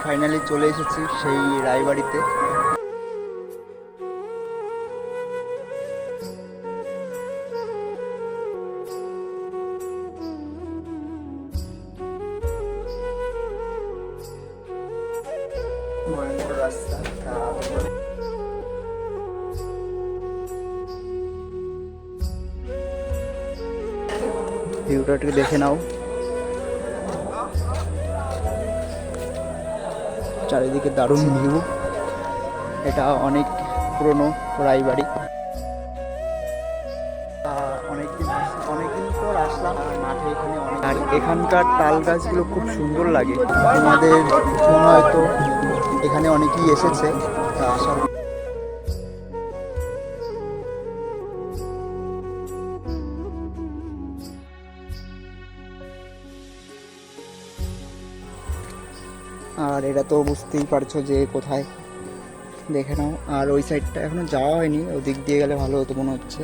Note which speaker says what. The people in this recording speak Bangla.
Speaker 1: ফাইনালি চলে এসেছি সেই রায়বাড়িতে। রাস্তা ভিউটা একটু দেখে নাও, চারিদিকে দারুণ ভিউ। এটা অনেক পুরনো রায়বাড়ি। অনেকদিন পর আসলাম মাঠে, এখানে আর এখানকার তাল গাছগুলো খুব সুন্দর লাগে। তোমাদের মনে হয়তো এখানে অনেকেই এসেছে, আসার আর এটা তো বুঝতেই পারছো যে কোথায়, দেখে নাও। আর ওই সাইডটা এখনো যাওয়া হয়নি, ওদিক দিয়ে গেলে ভালো হতো মনে হচ্ছে।